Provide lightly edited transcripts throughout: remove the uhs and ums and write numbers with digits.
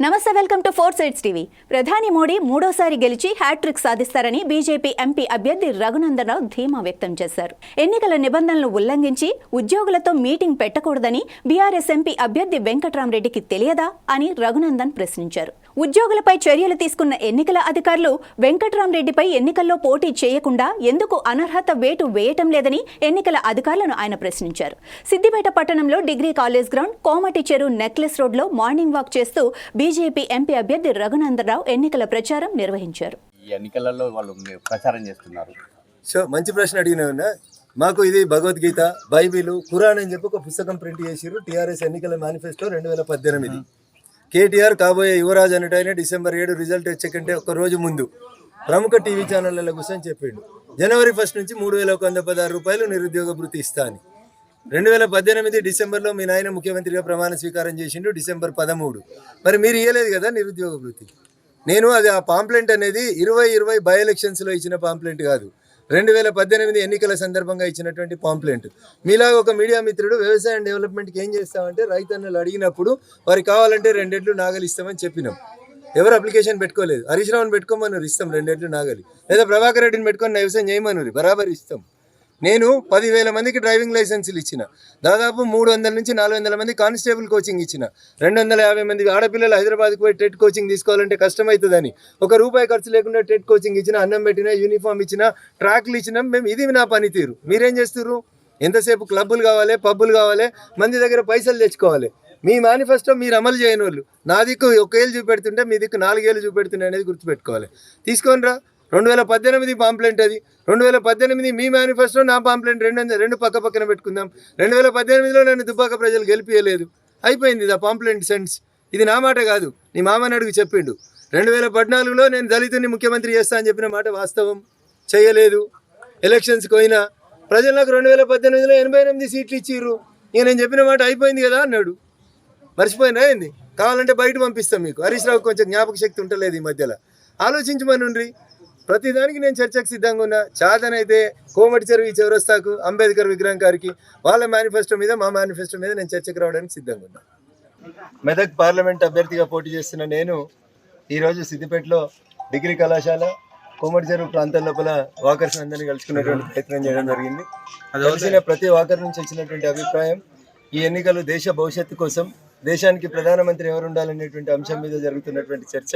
నమస్తే, welcome to 4 sides TV. ప్రధాని మోడీ మూడోసారి గెలిచి హ్యాట్రిక్ సాధిస్తారని బీజేపీ ఎంపీ అభ్యర్థి రఘునందన్ రావు ధీమా వ్యక్తం చేశారు. ఎన్నికల నిబంధనలను ఉల్లంఘించి ఉద్యోగులతో మీటింగ్ పెట్టకూడదని బీఆర్ఎస్ ఎంపీ అభ్యర్థి వెంకట్రామరెడ్డికి తెలియదా అని రఘునందన్ ప్రశ్నించారు. ఉద్యోగులపై చర్యలు తీసుకున్న ఎన్నికల అధికారులు వెంకట్రామరెడ్డిపై ఎన్నికల్లో పోటీ చేయకుండా ఎందుకు అనర్హత వేటు వేయటం లేదని ఎన్నికల అధికారులను ఆయన ప్రశ్నించారు. సిద్దిపేట పట్టణంలో డిగ్రీ కాలేజ్ గ్రౌండ్, కోమటి చెరువు నెక్లెస్ రోడ్లో మార్నింగ్ వాక్ చేస్తూ బీజేపీ ఎంపీ అభ్యర్థి రఘునందన్ రావు ఎన్నికల ప్రచారం నిర్వహించారు. ఈ ఎన్నికలలో వాళ్ళు ప్రచారం చేస్తున్నారు. సో మంచి ప్రశ్న అడిగినా. మాకు ఇది భగవద్గీత, బైబిల్, ఖురాన్ అని చెప్పి ఒక పుస్తకం ప్రింట్ చేసిరు. టీఆర్ఎస్ ఎన్నికల మేనిఫెస్టో 2018. కేటీఆర్ కాబోయే యువరాజు అనేటైనా December 7 రిజల్ట్ వచ్చేకంటే ఒక రోజు ముందు ప్రముఖ టీవీ ఛానళ్ల కూర్చొని చెప్పిండు, January 1 నుంచి 3116 రూపాయలు నిరుద్యోగ భృతి ఇస్తా అని. 2018 డిసెంబర్లో మీ నాయన ముఖ్యమంత్రిగా ప్రమాణ స్వీకారం చేసిండు, December 13. మరి మీరు ఇవ్వలేదు కదా నిరుద్యోగ భృతి. నేను అది ఆ పాంప్లెంట్ అనేది 2020 బై ఎలక్షన్స్లో ఇచ్చిన పాంప్లెంట్ కాదు, 2018 ఎన్నికల సందర్భంగా ఇచ్చినటువంటి పాంప్లెంట్. మీలాగా ఒక మీడియా మిత్రుడు వ్యవసాయం డెవలప్మెంట్కి ఏం చేస్తామంటే రైతన్నలు అడిగినప్పుడు వారికి కావాలంటే 2 ఎడ్లు నాగలి ఇస్తామని చెప్పినాం. ఎవరు అప్లికేషన్ పెట్టుకోలేదు. హరీష్ రావుని పెట్టుకోమన్నారు, ఇస్తాం 2 ఎడ్లు నాగలి. లేదా ప్రభాకర్ రెడ్డిని పెట్టుకొని వ్యవసాయం చేయమన్నారు, బరాబర్ ఇస్తాం. నేను 10,000 మందికి డ్రైవింగ్ లైసెన్సులు ఇచ్చిన, దాదాపు 300 నుంచి 400 మంది కానిస్టేబుల్ కోచింగ్ ఇచ్చిన, 250 మంది ఆడపిల్లలు హైదరాబాద్కి పోయి టెట్ కోచింగ్ తీసుకోవాలంటే కష్టమవుతుందని ₹1 ఖర్చు లేకుండా టెట్ కోచింగ్ ఇచ్చిన, అన్నం పెట్టినా, యూనిఫామ్ ఇచ్చిన, ట్రాక్లు ఇచ్చినాం. మేము ఇది నా పనితీరు. మీరేం చేస్తున్నారు? ఎంతసేపు క్లబ్బులు కావాలి, పబ్బులు కావాలి, మంది దగ్గర పైసలు తెచ్చుకోవాలి. మీ మేనిఫెస్టో మీరు అమలు చేయని వాళ్ళు. నా దిక్కు 1 ఏళ్ళు చూపెడుతుంటే మీ దిక్కు 4 ఏళ్ళు చూపెడుతున్నాయి అనేది గుర్తుపెట్టుకోవాలి. తీసుకొని రా. 2018 పాంప్లెంట్ అది. 2018 మీ మేనిఫెస్టో, నా పాంప్లెంట్, రెండు పక్క పక్కన పెట్టుకుందాం. 2018లో నన్ను దుబ్బాక ప్రజలు గెలిపియలేదు, అయిపోయింది ఆ పాంప్లెంట్ సెన్స్. ఇది నా మాట కాదు, నీ మామని అడుగు చెప్పిండు. 2014లో నేను దళితుని ముఖ్యమంత్రి చేస్తా అని చెప్పిన మాట వాస్తవం, చేయలేదు. ఎలక్షన్స్కి పోయినా ప్రజలు నాకు 2018లో 88 సీట్లు ఇచ్చిర్రు. ఇక నేను చెప్పిన మాట అయిపోయింది కదా అన్నాడు. మర్చిపోయినా ఏంది? కావాలంటే బయట పంపిస్తాం మీకు. హరీష్ రావు కొంచెం జ్ఞాపక శక్తి ఉంటలేదు ఈ మధ్యలో. ఆలోచించమనుండ్రి. ప్రతిదానికి నేను చర్చకు సిద్ధంగా ఉన్నా. చాదనైతే కోమటి చెరువు ఈ చౌరస్తాకు, అంబేద్కర్ విగ్రహం గారికి, వాళ్ళ మేనిఫెస్టో మీద, మా మేనిఫెస్టో మీద నేను చర్చకు రావడానికి సిద్ధంగా ఉన్నా. మెదక్ పార్లమెంట్ అభ్యర్థిగా పోటీ చేస్తున్న నేను ఈరోజు సిద్దిపేటలో డిగ్రీ కళాశాల, కోమటి చెరువు ప్రాంతం లోపల వాకర్స్ అందరినీ కలుసుకునేటువంటి ప్రయత్నం చేయడం జరిగింది. కలిసిన ప్రతి వాకర్ నుంచి వచ్చినటువంటి అభిప్రాయం, ఈ ఎన్నికలు దేశ భవిష్యత్తు కోసం, దేశానికి ప్రధానమంత్రి ఎవరు ఉండాలనేటువంటి అంశం మీద జరుగుతున్నటువంటి చర్చ.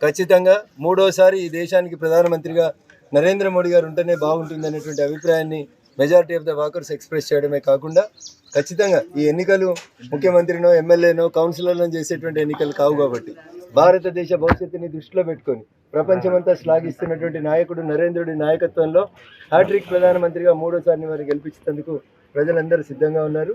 ఖచ్చితంగా మూడోసారి ఈ దేశానికి ప్రధానమంత్రిగా నరేంద్ర మోడీ గారు ఉంటేనే బాగుంటుంది అనేటువంటి అభిప్రాయాన్ని majority of the walkers express చేయడమే కాకుండా, ఖచ్చితంగా ఈ ఎన్నికలు ముఖ్యమంత్రినో, ఎమ్మెల్యేనో, కౌన్సిలర్లను చేసేటువంటి ఎన్నికలు కావు కాబట్టి భారతదేశ భవిష్యత్తుని దృష్టిలో పెట్టుకొని ప్రపంచమంతా శ్లాఘిస్తున్నటువంటి నాయకుడు నరేంద్రుడి నాయకత్వంలో హ్యాట్రిక్ ప్రధానమంత్రిగా మూడోసారి వారిని గెలిపించేందుకు ప్రజలందరూ సిద్ధంగా ఉన్నారు.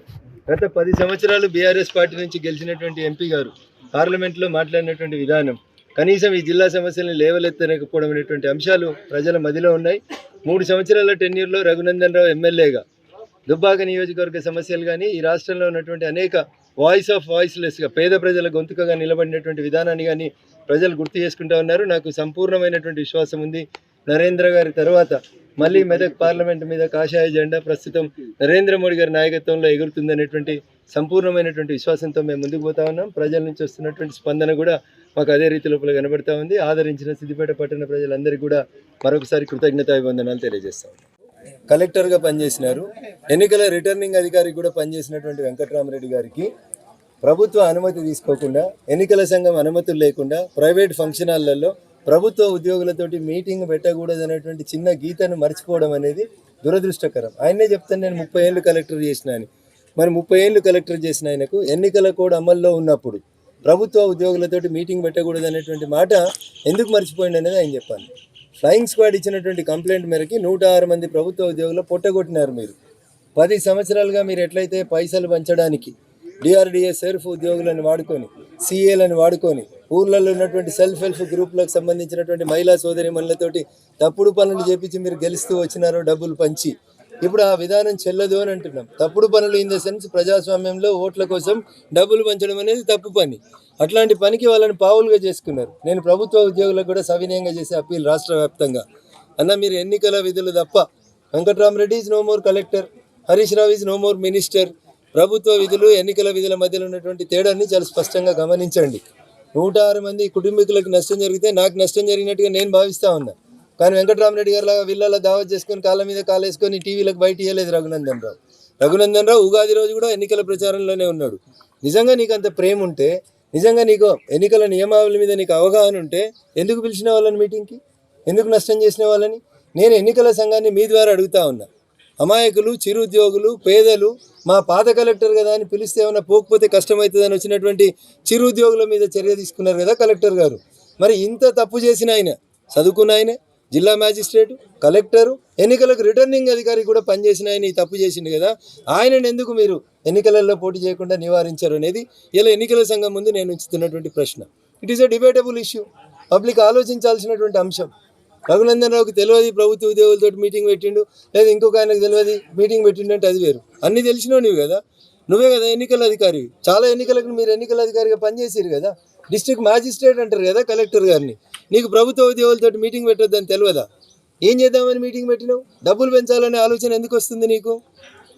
గత 10 సంవత్సరాలు బీఆర్ఎస్ పార్టీ నుంచి గెలిచినటువంటి ఎంపీ గారు పార్లమెంట్లో మాట్లాడినటువంటి విధానం, కనీసం ఈ జిల్లా సమస్యలను లేవలెత్తలేకపోవడం అనేటువంటి అంశాలు ప్రజల మదిలో ఉన్నాయి. 3 సంవత్సరాల టెన్యూర్లో రఘునందన్ రావు ఎమ్మెల్యేగా దుబ్బాక నియోజకవర్గ సమస్యలు కానీ, ఈ రాష్ట్రంలో ఉన్నటువంటి అనేక వాయిస్ ఆఫ్ వాయిస్లెస్గా పేద ప్రజల గొంతుకగా నిలబడినటువంటి విధానాన్ని కానీ ప్రజలు గుర్తు చేసుకుంటూ ఉన్నారు. నాకు సంపూర్ణమైనటువంటి విశ్వాసం ఉంది, నరేంద్ర గారి తర్వాత మళ్ళీ మెదక్ పార్లమెంట్ మీద కాషాయ జెండా ప్రస్తుతం నరేంద్ర మోడీ గారి నాయకత్వంలో ఎగురుతుందనేటువంటి సంపూర్ణమైనటువంటి విశ్వాసంతో మేము ముందుకు పోతా ఉన్నాం. ప్రజల నుంచి వస్తున్నటువంటి స్పందన కూడా మాకు అదే రీతి లోపల కనబడతా ఉంది. ఆదరించిన సిద్దిపేట పట్టణ ప్రజలందరికీ కూడా మరొకసారి కృతజ్ఞతాభివందనాలు తెలియజేస్తాం. కలెక్టర్గా పనిచేసినారు, ఎన్నికల రిటర్నింగ్ అధికారికి కూడా పనిచేసినటువంటి వెంకట్రామరెడ్డి గారికి ప్రభుత్వ అనుమతి తీసుకోకుండా, ఎన్నికల సంఘం అనుమతులు లేకుండా ప్రైవేట్ ఫంక్షన్ హాల్లలో ప్రభుత్వ ఉద్యోగులతోటి మీటింగ్ పెట్టకూడదు అనేటువంటి చిన్న గీతను మర్చిపోవడం అనేది దురదృష్టకరం. ఆయనే చెప్తాను, నేను 30 ఏళ్ళు కలెక్టర్ చేసిన అని. మరి 30 ఏళ్ళు కలెక్టర్ చేసిన ఆయనకు ఎన్నికల కోడ్ అమల్లో ఉన్నప్పుడు ప్రభుత్వ ఉద్యోగులతోటి మీటింగ్ పెట్టకూడదు అనేటువంటి మాట ఎందుకు మర్చిపోయింది అనేది ఆయన చెప్పాలి. ఫ్లయింగ్ స్క్వాడ్ ఇచ్చినటువంటి కంప్లైంట్ మేరకి 106 మంది ప్రభుత్వ ఉద్యోగులు పొట్టగొట్టినారు. మీరు 10 సంవత్సరాలుగా మీరు ఎట్లయితే పైసలు పంచడానికి డిఆర్డిఏ సెర్ఫ్ ఉద్యోగులను వాడుకొని, సిఏలను వాడుకొని, ఊర్లలో ఉన్నటువంటి సెల్ఫ్ హెల్ప్ గ్రూప్లకు సంబంధించినటువంటి మహిళా సోదరి మనులతోటి తప్పుడు పనులు చేపించి మీరు గెలుస్తూ వచ్చినారో డబ్బులు పంచి, ఇప్పుడు ఆ విధానం చెల్లదు అని అంటున్నాం. తప్పుడు పనులు ఇన్ ద సెన్స్ ప్రజాస్వామ్యంలో ఓట్ల కోసం డబ్బులు పంచడం అనేది తప్పు పని. అట్లాంటి పనికి వాళ్ళని పావులుగా చేసుకున్నారు. నేను ప్రభుత్వ ఉద్యోగులకు కూడా సవినయంగా చేసే అప్పీల్ రాష్ట్ర వ్యాప్తంగా, అన్న మీరు ఎన్నికల విధులు తప్ప, Venkatrama Reddy is no more collector, Harish Rao is no more minister. ప్రభుత్వ విధులు, ఎన్నికల విధుల మధ్యలో ఉన్నటువంటి తేడాన్ని చాలా స్పష్టంగా గమనించండి. 106 మంది కుటుంబీకులకు నష్టం జరిగితే నాకు నష్టం జరిగినట్టుగా నేను భావిస్తూ ఉన్నా. కానీ వెంకటరామరెడ్డి గారు లాగా వీళ్ళ దావత్ చేసుకొని కాళ్ళ మీద కాలేసుకొని టీవీలకు బయట ఇవ్వలేదు రఘునందన్ రావు. ఉగాది రోజు కూడా ఎన్నికల ప్రచారంలోనే ఉన్నాడు. నిజంగా నీకు అంత ప్రేమ ఉంటే, నిజంగా నీకు ఎన్నికల నియమావళి మీద నీకు అవగాహన ఉంటే ఎందుకు పిలిచిన వాళ్ళని మీటింగ్కి, ఎందుకు నష్టం చేసిన వాళ్ళని? నేను ఎన్నికల సంఘాన్ని మీ ద్వారా అడుగుతా ఉన్నా. అమాయకులు, చిరుద్యోగులు, పేదలు, మా పాత కలెక్టర్ కదా అని పిలిస్తే ఏమైనా పోకపోతే కష్టమవుతుందని వచ్చినటువంటి చిరుద్యోగుల మీద చర్య తీసుకున్నారు కదా కలెక్టర్ గారు. మరి ఇంత తప్పు చేసిన ఆయన, చదువుకున్న ఆయన, జిల్లా మ్యాజిస్ట్రేటు, కలెక్టరు, ఎన్నికలకు రిటర్నింగ్ అధికారి కూడా పనిచేసిన ఆయన ఈ తప్పు చేసిండు కదా, ఆయనను ఎందుకు మీరు ఎన్నికలలో పోటీ చేయకుండా నివారించారు అనేది ఇలా ఎన్నికల సంఘం ముందు నేను ఉంచుతున్నటువంటి ప్రశ్న. It is a debatable issue, public ఆలోచించాల్సినటువంటి అంశం. రఘునందన్ రావుకి తెలియదు ప్రభుత్వ ఉద్యోగులతో మీటింగ్ పెట్టిండు, లేదా ఇంకొక ఆయనకు తెలియదు మీటింగ్ పెట్టిండు అంటే అది వేరు. అన్నీ తెలిసినావు నువ్వు కదా, నువ్వే కదా ఎన్నికల అధికారి. చాలా ఎన్నికలకు మీరు ఎన్నికల అధికారిగా పనిచేసారు కదా, డిస్ట్రిక్ట్ మ్యాజిస్ట్రేట్ అంటారు కదా కలెక్టర్ గారిని. నీకు ప్రభుత్వ ఉద్యోగులతో మీటింగ్ పెట్టొద్దని తెలియదా? ఏం చేద్దామని మీటింగ్ పెట్టినావు? డబ్బులు పెంచాలనే ఆలోచన ఎందుకు వస్తుంది నీకు?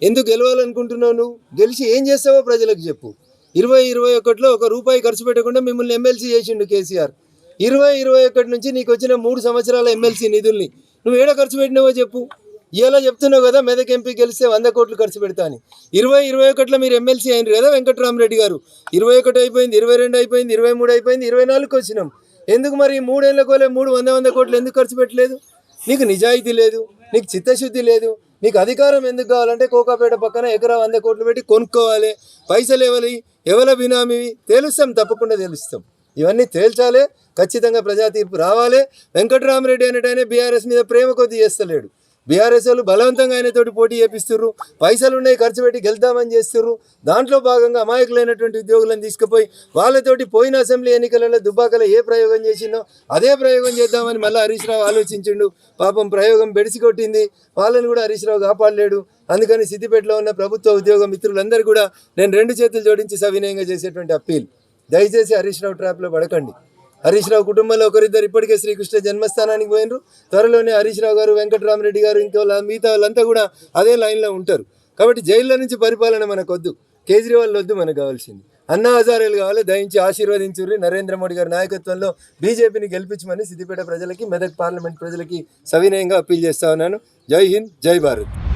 ఎందుకు గెలవాలనుకుంటున్నావు? నువ్వు గెలిచి ఏం చేస్తావో ప్రజలకు చెప్పు. 2021లో ₹1 ఖర్చు పెట్టకుండా మిమ్మల్ని ఎమ్మెల్సీ చేసిండు కేసీఆర్. 2021 నుంచి నీకు వచ్చిన 3 సంవత్సరాల ఎమ్మెల్సీ నిధుల్ని నువ్వు ఏడ ఖర్చు పెట్టినావో చెప్పు. ఇలా చెప్తున్నావు కదా మెదక్ ఎంపీ గెలిస్తే 100 కోట్లు ఖర్చు పెడతా అని. 2021లో మీరు ఎమ్మెల్సీ అయినారు కదా వెంకటరామరెడ్డి గారు. 21 అయిపోయింది, 22 అయిపోయింది, 23 అయిపోయింది, 24కి వచ్చినాం. ఎందుకు మరి 3 ఏళ్ళ కోలే 100 కోట్లు ఎందుకు ఖర్చు పెట్టలేదు? నీకు నిజాయితీ లేదు, నీకు చిత్తశుద్ధి లేదు. నీకు అధికారం ఎందుకు కావాలంటే కోకాపేట పక్కన ఎకరా 100 కోట్లు పెట్టి కొనుక్కోవాలి. పైసలు ఎవరి బినామీవి తేలుస్తాం, తప్పకుండా తెలుస్తాం. ఇవన్నీ తేల్చాలి, ఖచ్చితంగా ప్రజా తీర్పు రావాలి. వెంకటరామరెడ్డి అనేటైనా బీఆర్ఎస్ మీద ప్రేమ కొద్ది చేస్తలేడు. బీఆర్ఎస్ వాళ్ళు బలవంతంగా ఆయనతోటి పోటీ చేపిస్తుర్రు, పైసలు ఉన్నాయి ఖర్చు పెట్టి గెలుద్దామని చేస్తుర్రు. దాంట్లో భాగంగా అమాయకులైనటువంటి ఉద్యోగులను తీసుకుపోయి వాళ్ళతోటి పోయిన అసెంబ్లీ ఎన్నికలలో దుబ్బాకలో ఏ ప్రయోగం చేసిందో అదే ప్రయోగం చేద్దామని మళ్ళీ హరీష్ రావు ఆలోచించిండు. పాపం ప్రయోగం బెడిసి కొట్టింది, వాళ్ళని కూడా హరీష్ రావు కాపాడలేడు. అందుకని సిద్దిపేటలో ఉన్న ప్రభుత్వ ఉద్యోగ మిత్రులందరూ కూడా నేను 2 చేతులు జోడించి సవినయంగా చేసేటువంటి అప్పీల్, దయచేసి హరీష్ రావు ట్రాప్లో పడకండి. హరీష్ రావు కుటుంబంలో ఒకరిద్దరు ఇప్పటికే శ్రీకృష్ణ జన్మస్థానానికి పోయినరు. త్వరలోనే హరీష్ రావు గారు, వెంకటరామరెడ్డి గారు, ఇంకా మిగతా వాళ్ళంతా కూడా అదే లైన్లో ఉంటారు. కాబట్టి జైల్లో నుంచి పరిపాలన మనకు వద్దు, కేజ్రీవాల్ వద్దు, మనకు కావాల్సింది అన్నా హజారేలు కావాలి. దయించి ఆశీర్వదించుర్రి. నరేంద్ర మోడీ గారి నాయకత్వంలో బీజేపీని గెలిపించమని సిద్దిపేట ప్రజలకి, మెదక్ పార్లమెంట్ ప్రజలకి సవినయంగా అప్పీల్ చేస్తా ఉన్నాను. జై హింద్, జై భారత్.